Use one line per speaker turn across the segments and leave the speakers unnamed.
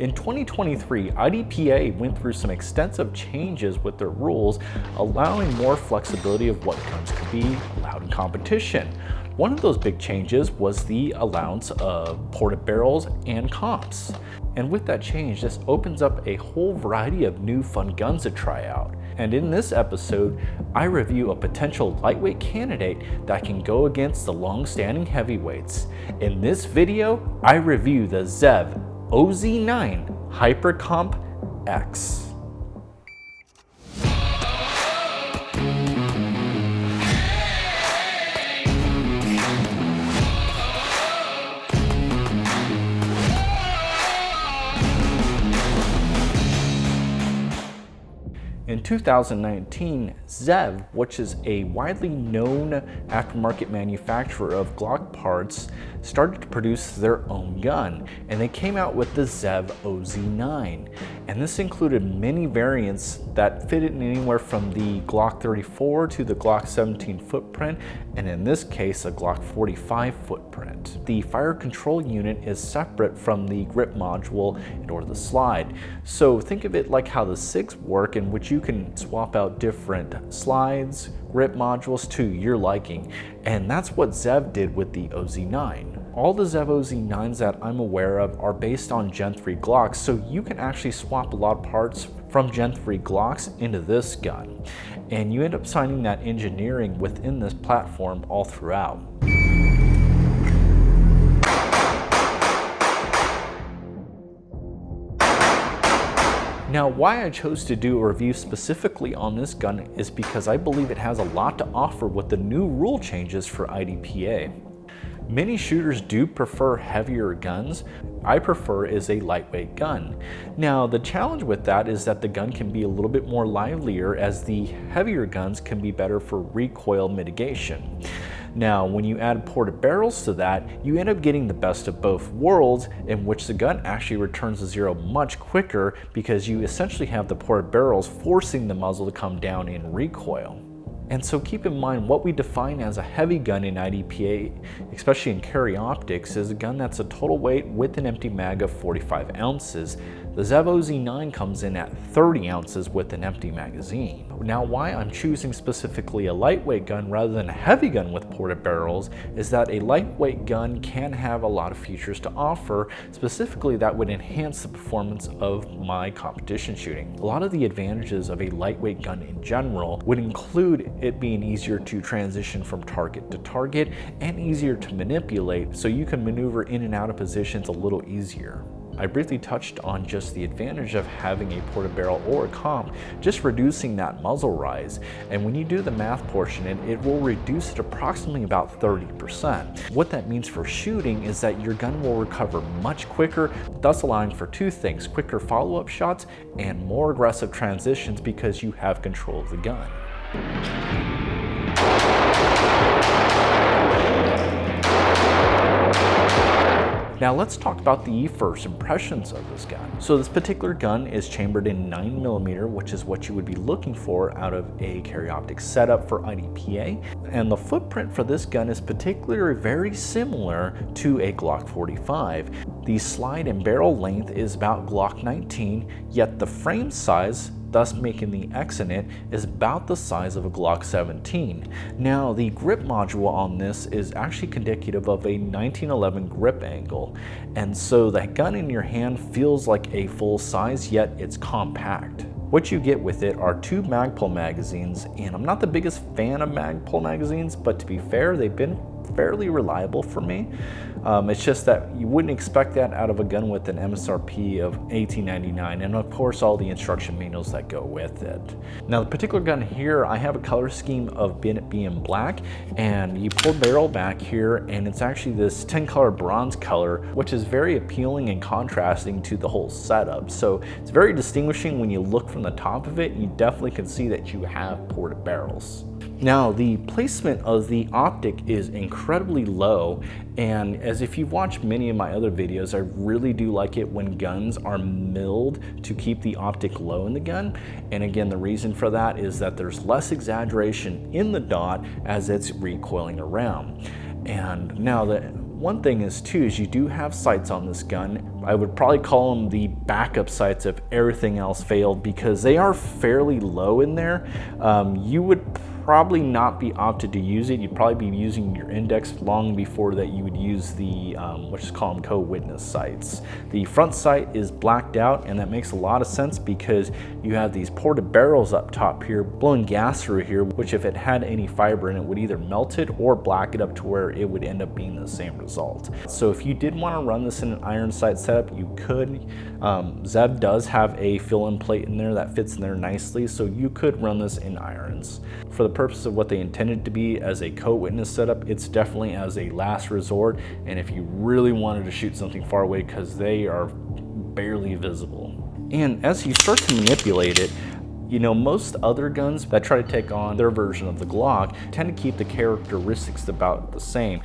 In 2023, IDPA went through some extensive changes with their rules, allowing more flexibility of what guns could be allowed in competition. One of those big changes was the allowance of ported barrels and comps. And with that change, this opens up a whole variety of new fun guns to try out. And in this episode, I review a potential lightweight candidate that can go against the long-standing heavyweights. In this video, I review the Zev OZ9 Hypercomp X. In 2019, Zev, which is a widely known aftermarket manufacturer of Glock parts, started to produce their own gun, and they came out with the Zev OZ9. And this included many variants that fitted in anywhere from the Glock 34 to the Glock 17 footprint, and in this case, a Glock 45 footprint. The fire control unit is separate from the grip module or the slide. So think of it like how the SIGs work, in which you can swap out different slides, grip modules to your liking. And that's what Zev did with the OZ9. All the Zev OZ9s that I'm aware of are based on Gen 3 Glocks, so you can actually swap a lot of parts from Gen 3 Glocks into this gun. And you end up signing that engineering within this platform all throughout. Now, why I chose to do a review specifically on this gun is because I believe it has a lot to offer with the new rule changes for IDPA. Many shooters do prefer heavier guns. I prefer is a lightweight gun. Now, the challenge with that is that the gun can be a little bit more livelier, as the heavier guns can be better for recoil mitigation. Now, when you add ported barrels to that, you end up getting the best of both worlds, in which the gun actually returns to zero much quicker because you essentially have the ported barrels forcing the muzzle to come down in recoil. And so keep in mind, what we define as a heavy gun in IDPA, especially in carry optics, is a gun that's a total weight with an empty mag of 45 ounces. The Zev OZ9 comes in at 30 ounces with an empty magazine. Now, why I'm choosing specifically a lightweight gun rather than a heavy gun with ported barrels is that a lightweight gun can have a lot of features to offer, specifically that would enhance the performance of my competition shooting. A lot of the advantages of a lightweight gun in general would include it being easier to transition from target to target and easier to manipulate, so you can maneuver in and out of positions a little easier. I briefly touched on just the advantage of having a ported barrel or a comp, just reducing that muzzle rise. And when you do the math portion, it will reduce it approximately about 30%. What that means for shooting is that your gun will recover much quicker, thus allowing for two things: quicker follow-up shots and more aggressive transitions, because you have control of the gun. Now let's talk about the first impressions of this gun. So this particular gun is chambered in 9mm, which is what you would be looking for out of a carry optics setup for IDPA. And the footprint for this gun is particularly very similar to a Glock 45. The slide and barrel length is about Glock 19, yet the frame size, thus making the X in it, is about the size of a Glock 17. Now, the grip module on this is actually indicative of a 1911 grip angle, and so that gun in your hand feels like a full size, yet it's compact. What you get with it are two Magpul magazines, and I'm not the biggest fan of Magpul magazines, but to be fair, they've been fairly reliable for me. It's just that you wouldn't expect that out of a gun with an MSRP of $18.99, and of course all the instruction manuals that go with it. Now, the particular gun here, I have a color scheme of being black, and you pull the barrel back here, and it's actually this 10-color bronze color, which is very appealing and contrasting to the whole setup. So it's very distinguishing. When you look from the top of it, you definitely can see that you have ported barrels. Now, the placement of the optic is incredibly low, and as if you've watched many of my other videos, I really do like it when guns are milled to keep the optic low in the gun. And again, the reason for that is that there's less exaggeration in the dot as it's recoiling around. And now, one thing is too, is you do have sights on this gun. I would probably call them the backup sights if everything else failed, because they are fairly low in there. You would probably not be opted to use it. You'd probably be using your index long before that you would use the, let's just call them co-witness sights. The front sight is blacked out, and that makes a lot of sense because you have these ported barrels up top here blowing gas through here, which if it had any fiber in it would either melt it or black it up to where it would end up being the same result. So if you did want to run this in an iron sight setup, you could. Zev does have a fill-in plate in there that fits in there nicely, so you could run this in irons. For the purpose of what they intended to be as a co-witness setup, it's definitely as a last resort, and if you really wanted to shoot something far away, because they are barely visible. And as you start to manipulate it, you know, most other guns that try to take on their version of the Glock tend to keep the characteristics about the same.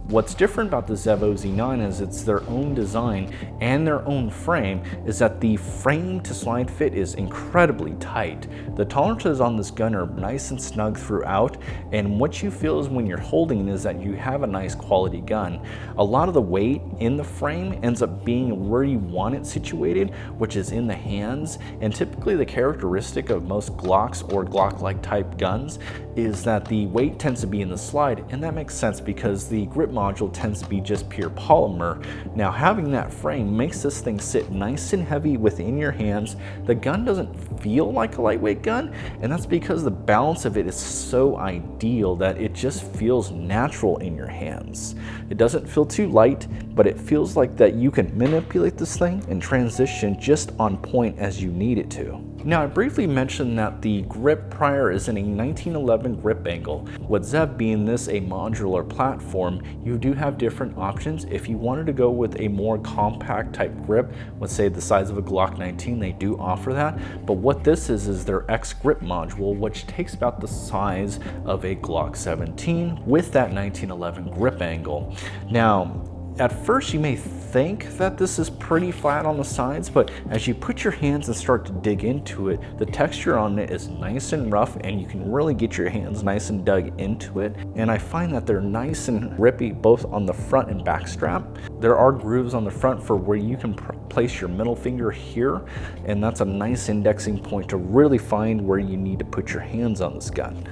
What's different about the Zev OZ9 is it's their own design and their own frame, is that the frame to slide fit is incredibly tight. The tolerances on this gun are nice and snug throughout, and what you feel is when you're holding it is that you have a nice quality gun. A lot of the weight in the frame ends up being where you want it situated, which is in the hands, and typically the characteristic of most Glocks or Glock-like type guns is that the weight tends to be in the slide, and that makes sense because the grip module tends to be just pure polymer. Now having that frame makes this thing sit nice and heavy within your hands. The gun doesn't feel like a lightweight gun, and that's because the balance of it is so ideal that it just feels natural in your hands. It doesn't feel too light, but it feels like that you can manipulate this thing and transition just on point as you need it to. Now, I briefly mentioned that the grip prior is in a 1911 grip angle. With Zev being this a modular platform, you do have different options. If you wanted to go with a more compact type grip, let's say the size of a Glock 19, they do offer that. But what this is their X grip module, which takes about the size of a Glock 17 with that 1911 grip angle. Now, at first you may think that this is pretty flat on the sides, but as you put your hands and start to dig into it, the texture on it is nice and rough, and you can really get your hands nice and dug into it. And I find that they're nice and grippy both on the front and back strap. There are grooves on the front for where you can place your middle finger here, and that's a nice indexing point to really find where you need to put your hands on this gun.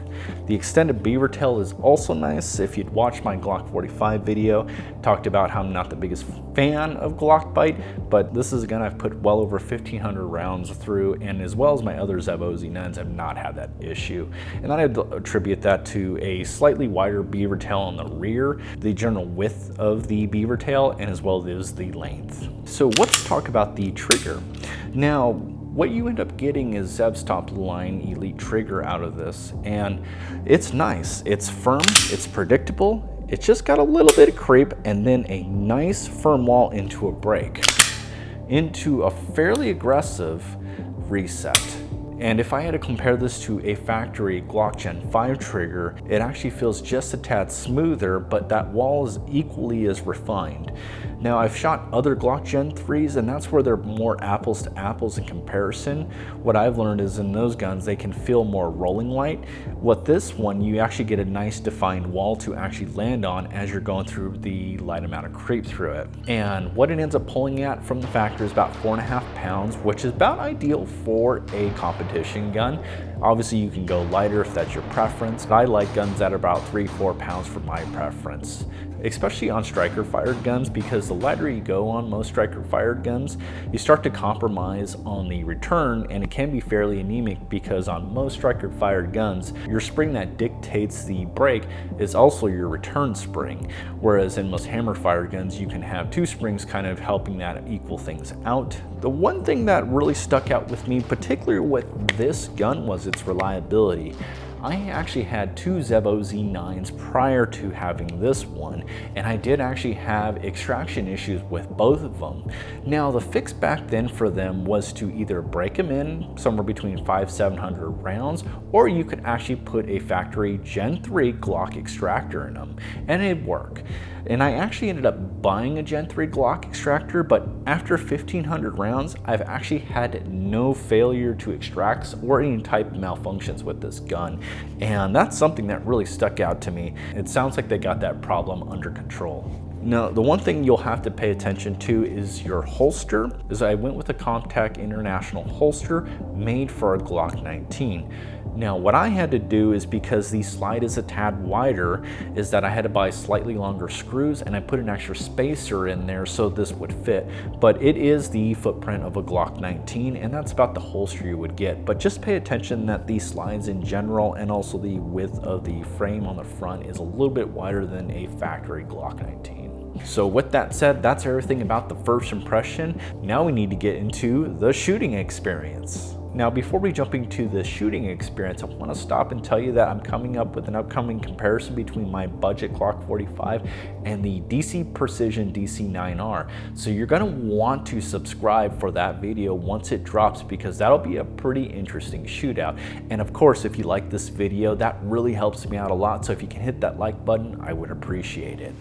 The extended beaver tail is also nice. If you'd watched my Glock 45 video, talked about how I'm not the biggest fan of Glock bite, but this is a gun I've put well over 1,500 rounds through, and as well as my other Zev OZ9s have not had that issue. And I'd attribute that to a slightly wider beaver tail on the rear, the general width of the beaver tail, and as well as the length. So let's talk about the trigger. Now, what you end up getting is Zev's top line elite trigger out of this, and it's nice. It's firm, it's predictable, it's just got a little bit of creep, and then a nice firm wall into a break, into a fairly aggressive reset. And if I had to compare this to a factory Glock Gen 5 trigger, it actually feels just a tad smoother, but that wall is equally as refined. Now, I've shot other Glock Gen 3s, and that's where they're more apples to apples in comparison. What I've learned is in those guns, they can feel more rolling light. With this one, you actually get a nice defined wall to actually land on as you're going through the light amount of creep through it. And what it ends up pulling at from the factory is about 4.5 pounds, which is about ideal for a competition gun. Obviously, you can go lighter if that's your preference. I like guns that are about 3-4 pounds for my preference, especially on striker fired guns, because the lighter you go on most striker fired guns, you start to compromise on the return, and it can be fairly anemic because on most striker fired guns, your spring that dictates the break is also your return spring. Whereas in most hammer fired guns, you can have two springs kind of helping that equal things out. The one thing that really stuck out with me, particularly with this gun, was its reliability. I actually had two Zev OZ9s prior to having this one, and I did actually have extraction issues with both of them. Now, the fix back then for them was to either break them in somewhere between 500-700 rounds, or you could actually put a factory Gen 3 Glock extractor in them, and it'd work. And I actually ended up buying a Gen 3 Glock extractor, but after 1,500 rounds, I've actually had no failure to extracts or any type of malfunctions with this gun. And that's something that really stuck out to me. It sounds like they got that problem under control. Now, the one thing you'll have to pay attention to is your holster. I went with a Comtech International holster made for a Glock 19. Now, what I had to do is, because the slide is a tad wider, is that I had to buy slightly longer screws, and I put an extra spacer in there so this would fit. But it is the footprint of a Glock 19, and that's about the holster you would get. But just pay attention that these slides in general, and also the width of the frame on the front, is a little bit wider than a factory Glock 19. So with that said, that's everything about the first impression. Now we need to get into the shooting experience. Now, before we jump into the shooting experience, I want to stop and tell you that I'm coming up with an upcoming comparison between my budget Glock 45 and the DC Precision DC9R. So you're going to want to subscribe for that video once it drops, because that'll be a pretty interesting shootout. And of course, if you like this video, that really helps me out a lot. So if you can hit that like button, I would appreciate it.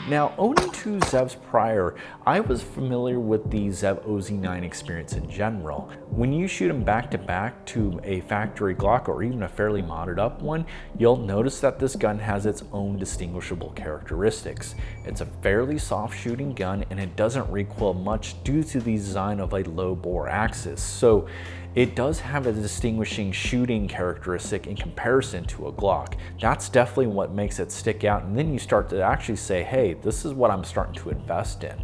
Now, owning two Zevs prior, I was familiar with the Zev OZ9 experience in general. When you shoot them back to back to a factory Glock or even a fairly modded up one, you'll notice that this gun has its own distinguishable characteristics. It's a fairly soft shooting gun, and it doesn't recoil much due to the design of a low bore axis. So it does have a distinguishing shooting characteristic in comparison to a Glock. That's definitely what makes it stick out, and then you start to actually say, hey, this is what I'm starting to invest in.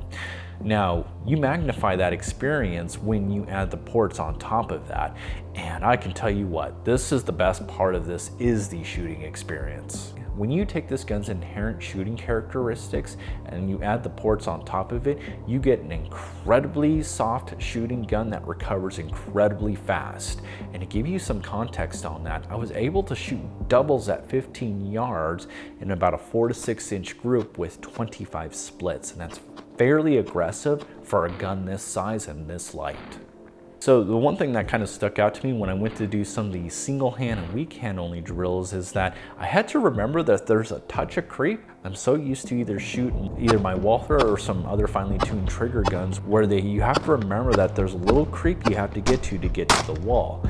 Now, you magnify that experience when you add the ports on top of that, and I can tell you what, this is the best part of this, is the shooting experience. When you take this gun's inherent shooting characteristics and you add the ports on top of it, you get an incredibly soft shooting gun that recovers incredibly fast. And to give you some context on that, I was able to shoot doubles at 15 yards in about a 4 to 6 inch group with 25 splits, and that's fairly aggressive for a gun this size and this light. So the one thing that kind of stuck out to me when I went to do some of the single hand and weak hand only drills is that I had to remember that there's a touch of creep. I'm so used to either shooting either my Walther or some other finely tuned trigger guns where you have to remember that there's a little creep you have to get to the wall.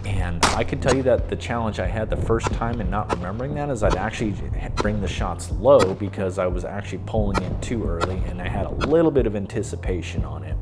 And I can tell you that the challenge I had the first time in not remembering that is I'd actually bring the shots low because I was actually pulling it too early, and I had a little bit of anticipation on it.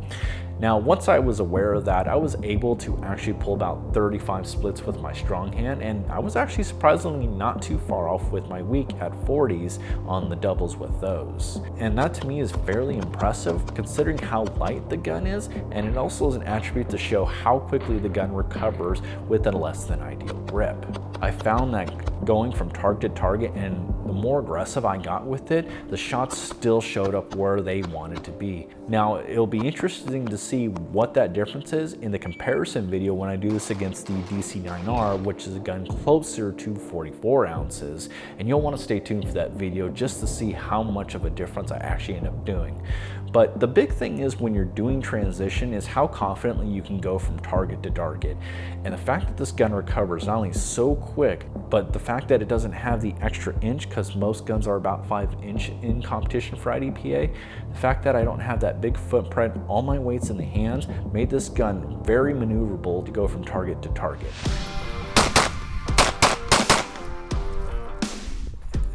Now, once I was aware of that, I was able to actually pull about 35 splits with my strong hand, and I was actually surprisingly not too far off with my weak at 40s on the doubles with those. And that to me is fairly impressive considering how light the gun is, and it also is an attribute to show how quickly the gun recovers with a less than ideal grip. I found that going from target to target, and the more aggressive I got with it, the shots still showed up where they wanted to be. Now, it'll be interesting to see what that difference is in the comparison video when I do this against the DC9R, which is a gun closer to 44 ounces. And you'll want to stay tuned for that video just to see how much of a difference I actually end up doing. But the big thing is when you're doing transition is how confidently you can go from target to target. And the fact that this gun recovers not only so quick, but the fact that it doesn't have the extra inch, because most guns are about 5 inch in competition for IDPA, the fact that I don't have that big footprint, all my weight's in the hands, made this gun very maneuverable to go from target to target.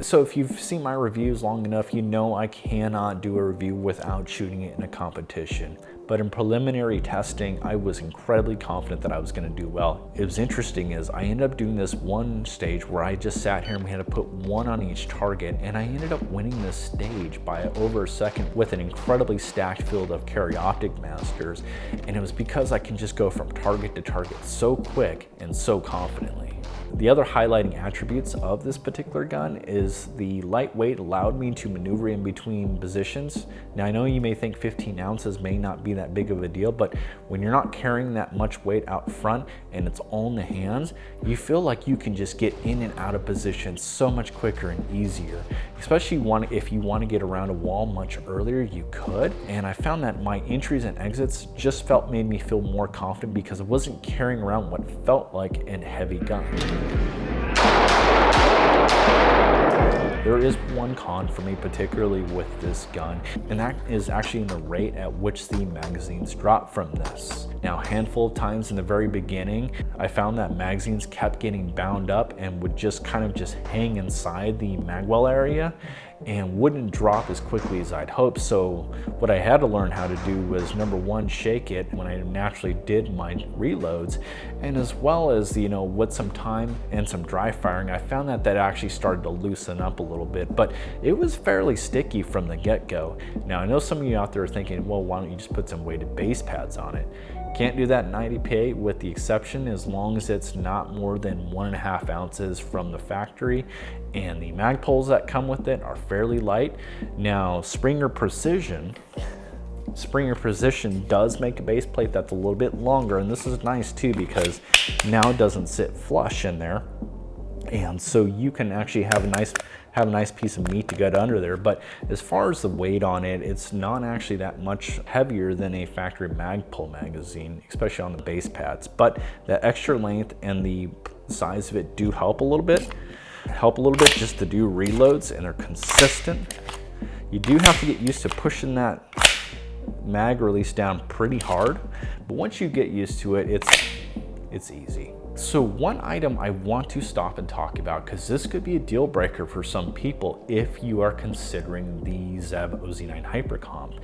So if you've seen my reviews long enough, you know I cannot do a review without shooting it in a competition. But in preliminary testing, I was incredibly confident that I was going to do well. It was interesting is I ended up doing this one stage where I just sat here and we had to put one on each target, and I ended up winning this stage by over a second with an incredibly stacked field of carry optic masters, and it was because I can just go from target to target so quick and so confidently. The other highlighting attributes of this particular gun is the lightweight allowed me to maneuver in between positions. Now I know you may think 15 ounces may not be that big of a deal, but when you're not carrying that much weight out front and it's all in the hands, you feel like you can just get in and out of position so much quicker and easier. Especially if you want to get around a wall much earlier, you could. And I found that my entries and exits just made me feel more confident because I wasn't carrying around what felt like a heavy gun. There is one con for me, particularly with this gun, and that is actually in the rate at which the magazines drop from this. Now, a handful of times in the very beginning, I found that magazines kept getting bound up and would just kind of just hang inside the magwell area and wouldn't drop as quickly as I'd hoped. So what I had to learn how to do was, number one, shake it when I naturally did my reloads, and as well as, you know, with some time and some dry firing, I found that actually started to loosen up a little bit, but it was fairly sticky from the get-go. Now I know some of you out there are thinking, well, why don't you just put some weighted base pads on it? Can't do that in IDPA, with the exception as long as it's not more than 1.5 ounces from the factory, and the mag poles that come with it are fairly light. Now Springer Precision does make a base plate that's a little bit longer, and this is nice too because now it doesn't sit flush in there, and so you can actually have a nice piece of meat to get under there. But as far as the weight on it, it's not actually that much heavier than a factory Magpul magazine, especially on the base pads. But the extra length and the size of it do help a little bit. Just to do reloads, and they're consistent. You do have to get used to pushing that mag release down pretty hard, but once you get used to it, it's easy. So one item I want to stop and talk about, because this could be a deal breaker for some people if you are considering the Zev OZ9 Hypercomp.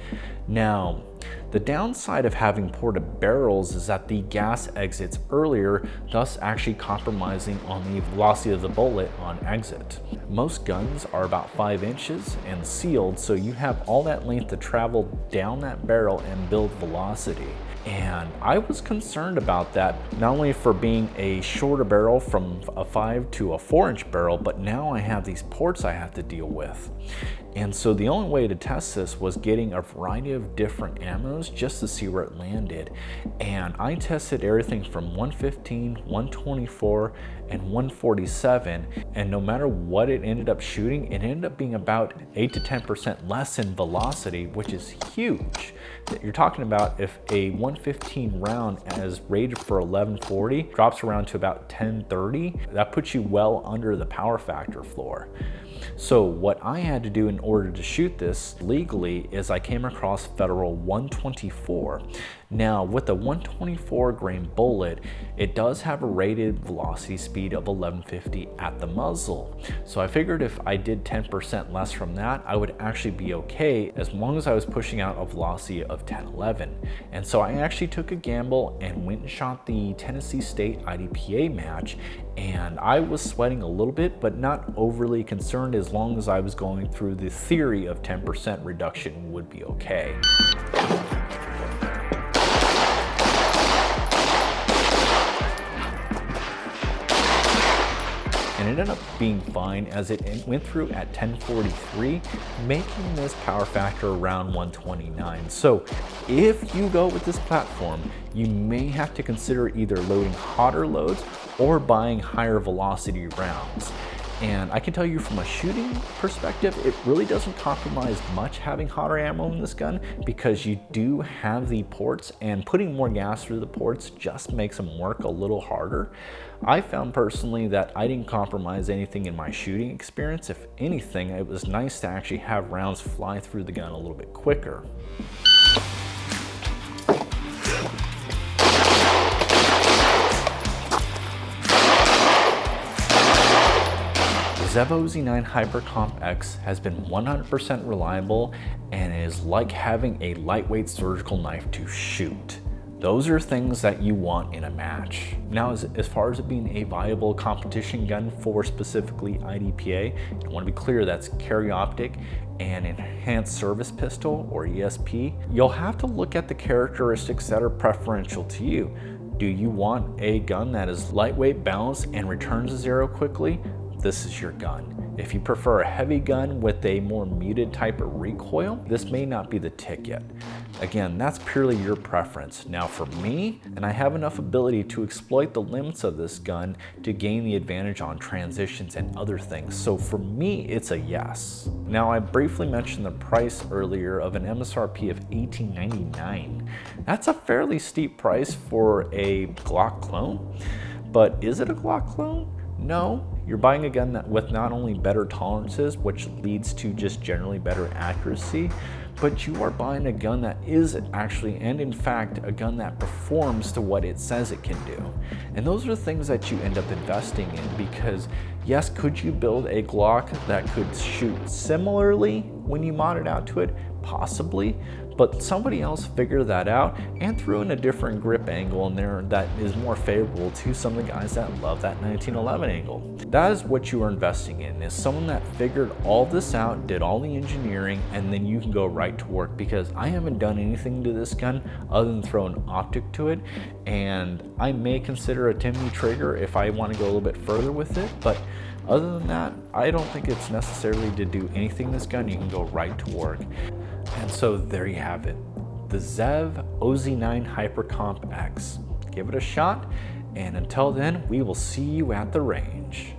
Now, the downside of having ported barrels is that the gas exits earlier, thus actually compromising on the velocity of the bullet on exit. Most guns are about 5 inches and sealed, so you have all that length to travel down that barrel and build velocity. And I was concerned about that, not only for being a shorter barrel from a 5 to a 4-inch barrel, but now I have these ports I have to deal with. And so the only way to test this was getting a variety of different ammos just to see where it landed. And I tested everything from 115, 124, and 147. And no matter what it ended up shooting, it ended up being about 8 to 10% less in velocity, which is huge. You're talking about if a 115 round as rated for 1140 drops around to about 1030, that puts you well under the power factor floor. So what I had to do in order to shoot this legally is I came across Federal 124. Now with the 124 grain bullet, it does have a rated velocity speed of 1150 at the muzzle. So I figured if I did 10% less from that, I would actually be okay as long as I was pushing out a velocity of 1011. And so I actually took a gamble and went and shot the Tennessee State IDPA match, and I was sweating a little bit, but not overly concerned as long as I was going through the theory of 10% reduction would be okay. And it ended up being fine as it went through at 1043, making this power factor around 129. So if you go with this platform, you may have to consider either loading hotter loads or buying higher velocity rounds. And I can tell you from a shooting perspective, it really doesn't compromise much having hotter ammo in this gun because you do have the ports, and putting more gas through the ports just makes them work a little harder. I found personally that I didn't compromise anything in my shooting experience. If anything, it was nice to actually have rounds fly through the gun a little bit quicker. Zev OZ9 Hypercomp X has been 100% reliable and is like having a lightweight surgical knife to shoot. Those are things that you want in a match. Now, as far as it being a viable competition gun for specifically IDPA, I want to be clear that's carry optic and enhanced service pistol, or ESP. You'll have to look at the characteristics that are preferential to you. Do you want a gun that is lightweight, balanced, and returns to zero quickly? This is your gun. If you prefer a heavy gun with a more muted type of recoil, this may not be the ticket. Again, that's purely your preference. Now for me, and I have enough ability to exploit the limits of this gun to gain the advantage on transitions and other things. So for me, it's a yes. Now I briefly mentioned the price earlier of an MSRP of $18.99. That's a fairly steep price for a Glock clone, but is it a Glock clone? No, You're buying a gun that with not only better tolerances, which leads to just generally better accuracy, but you are buying a gun that is actually, and in fact, a gun that performs to what it says it can do. And those are the things that you end up investing in, because yes, could you build a Glock that could shoot similarly when you mod it out to it? Possibly, but somebody else figured that out and threw in a different grip angle in there that is more favorable to some of the guys that love that 1911 angle. That is what you are investing in, is someone that figured all this out, did all the engineering, and then you can go right to work, because I haven't done anything to this gun other than throw an optic to it, and I may consider a Timney trigger if I want to go a little bit further with it, but other than that, I don't think it's necessarily to do anything in this gun. You can go right to work. And so there you have it, the Zev OZ9 Hypercomp X. Give it a shot, and until then, we will see you at the range.